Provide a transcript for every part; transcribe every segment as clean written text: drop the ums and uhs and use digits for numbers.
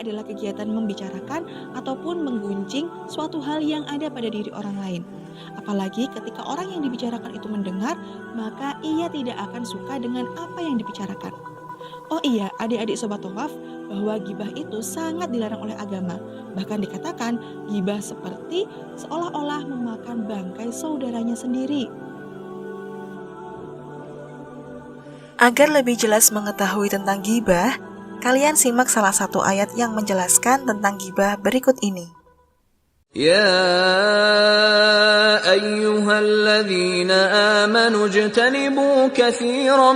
adalah kegiatan membicarakan ataupun menggunjing suatu hal yang ada pada diri orang lain. Apalagi ketika orang yang dibicarakan itu mendengar, maka ia tidak akan suka dengan apa yang dibicarakan. Oh iya, adik-adik Sobat Tawaf, bahwa gibah itu sangat dilarang oleh agama. Bahkan dikatakan gibah seperti seolah-olah memakan bangkai saudaranya sendiri. Agar lebih jelas mengetahui tentang gibah, kalian simak salah satu ayat yang menjelaskan tentang gibah berikut ini. يا أيها الذين آمنوا اجتنبوا كثيرا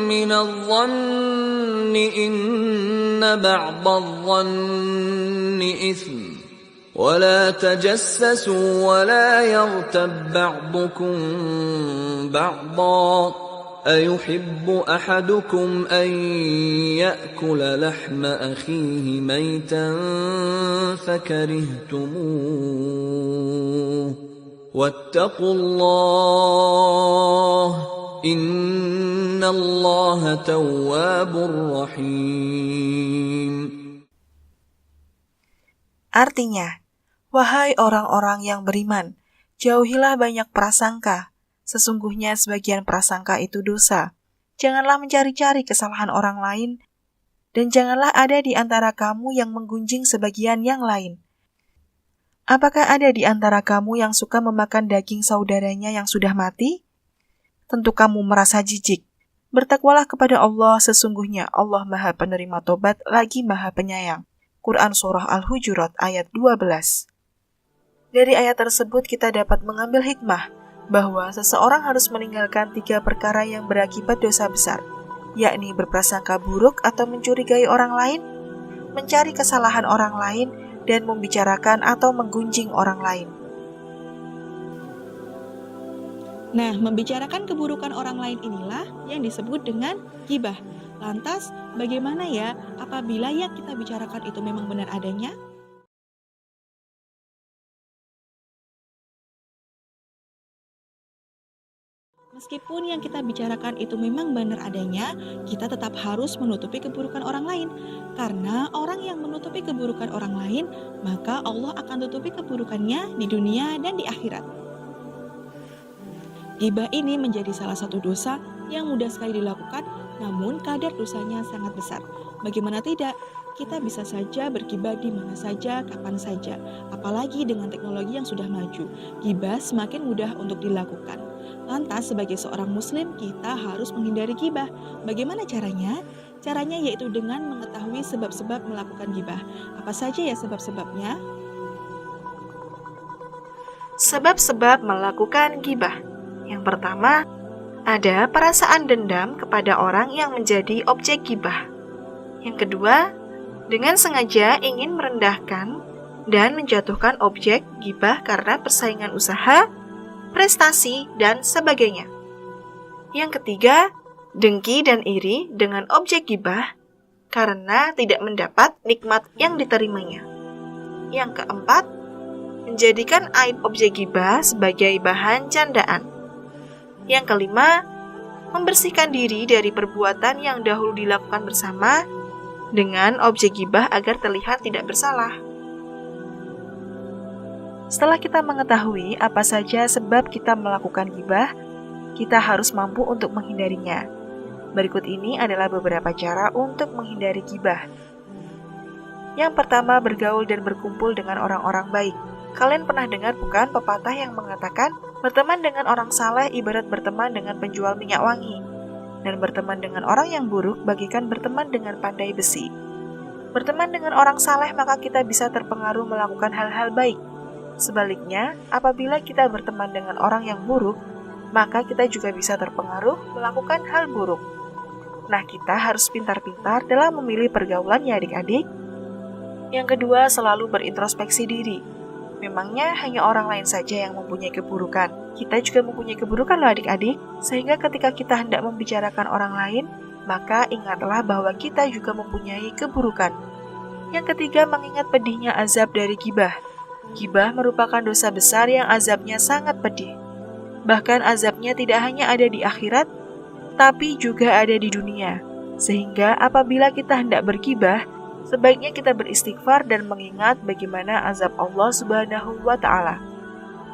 من الظن إن بعض الظن إثم ولا تجسسوا ولا يغتب بعضكم بعضا أيحب أحدكم أن يأكل لحم أخيه ميتا فكرهتموه واتقوا الله إن الله تواب رحيم. Artinya, wahai orang-orang yang beriman, jauhilah banyak prasangka. Sesungguhnya sebagian prasangka itu dosa. Janganlah mencari-cari kesalahan orang lain, dan janganlah ada di antara kamu yang menggunjing sebagian yang lain. Apakah ada di antara kamu yang suka memakan daging saudaranya yang sudah mati? Tentu kamu merasa jijik. Bertakwalah kepada Allah, sesungguhnya Allah Maha Penerima Tobat lagi Maha Penyayang. Quran Surah Al-Hujurat ayat 12. Dari ayat tersebut kita dapat mengambil hikmah bahwa seseorang harus meninggalkan 3 perkara yang berakibat dosa besar, yakni berprasangka buruk atau mencurigai orang lain, mencari kesalahan orang lain, dan membicarakan atau menggunjing orang lain. Nah, membicarakan keburukan orang lain inilah yang disebut dengan gibah. Lantas, bagaimana ya apabila yang kita bicarakan itu memang benar adanya? Meskipun yang kita bicarakan itu memang benar adanya, kita tetap harus menutupi keburukan orang lain. Karena orang yang menutupi keburukan orang lain, maka Allah akan tutupi keburukannya di dunia dan di akhirat. Gibah ini menjadi salah satu dosa yang mudah sekali dilakukan, namun kadar dosanya sangat besar. Bagaimana tidak? Kita bisa saja bergibah di mana saja, kapan saja. Apalagi dengan teknologi yang sudah maju, gibah semakin mudah untuk dilakukan. Lantas sebagai seorang muslim kita harus menghindari gibah. Bagaimana caranya? Caranya yaitu dengan mengetahui sebab-sebab melakukan gibah. Apa saja ya sebab-sebabnya? Sebab-sebab melakukan gibah. Yang pertama, ada perasaan dendam kepada orang yang menjadi objek gibah. Yang kedua, dengan sengaja ingin merendahkan dan menjatuhkan objek gibah karena persaingan usaha, prestasi, dan sebagainya. Yang ketiga, dengki dan iri dengan objek gibah karena tidak mendapat nikmat yang diterimanya. Yang keempat, menjadikan aib objek gibah sebagai bahan candaan. Yang kelima, membersihkan diri dari perbuatan yang dahulu dilakukan bersama dengan objek gibah agar terlihat tidak bersalah. Setelah kita mengetahui apa saja sebab kita melakukan gibah, kita harus mampu untuk menghindarinya. Berikut ini adalah beberapa cara untuk menghindari gibah. Yang pertama, bergaul dan berkumpul dengan orang-orang baik. Kalian pernah dengar bukan pepatah yang mengatakan, berteman dengan orang saleh ibarat berteman dengan penjual minyak wangi, dan berteman dengan orang yang buruk bagikan berteman dengan pandai besi. Berteman dengan orang saleh maka kita bisa terpengaruh melakukan hal-hal baik. Sebaliknya, apabila kita berteman dengan orang yang buruk, maka kita juga bisa terpengaruh melakukan hal buruk. Nah, kita harus pintar-pintar dalam memilih pergaulan ya adik-adik. Yang kedua, selalu berintrospeksi diri. Memangnya hanya orang lain saja yang mempunyai keburukan. Kita juga mempunyai keburukan loh adik-adik. Sehingga ketika kita hendak membicarakan orang lain, maka ingatlah bahwa kita juga mempunyai keburukan. Yang ketiga, mengingat pedihnya azab dari gibah. Gibah merupakan dosa besar yang azabnya sangat pedih. Bahkan azabnya tidak hanya ada di akhirat, tapi juga ada di dunia. Sehingga apabila kita hendak bergibah, Sebaiknya kita beristighfar dan mengingat bagaimana azab Allah Subhanahu wa Ta'ala.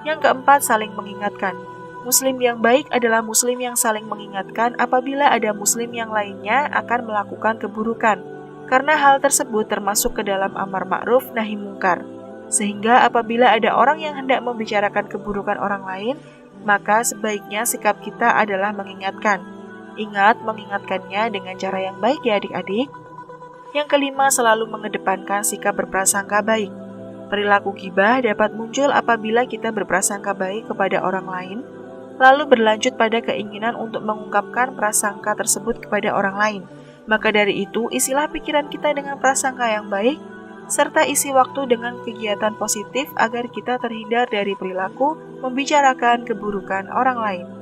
Yang keempat, saling mengingatkan. Muslim yang baik adalah muslim yang saling mengingatkan apabila ada muslim yang lainnya akan melakukan keburukan, karena hal tersebut termasuk ke dalam amar ma'ruf nahi mungkar. Sehingga apabila ada orang yang hendak membicarakan keburukan orang lain, maka sebaiknya sikap kita adalah mengingatkan. Ingat, mengingatkannya dengan cara yang baik ya adik-adik. Yang kelima, selalu mengedepankan sikap berprasangka baik. Perilaku ghibah dapat muncul apabila kita berprasangka baik kepada orang lain, lalu berlanjut pada keinginan untuk mengungkapkan prasangka tersebut kepada orang lain. Maka dari itu, isilah pikiran kita dengan prasangka yang baik, serta isi waktu dengan kegiatan positif agar kita terhindar dari perilaku membicarakan keburukan orang lain.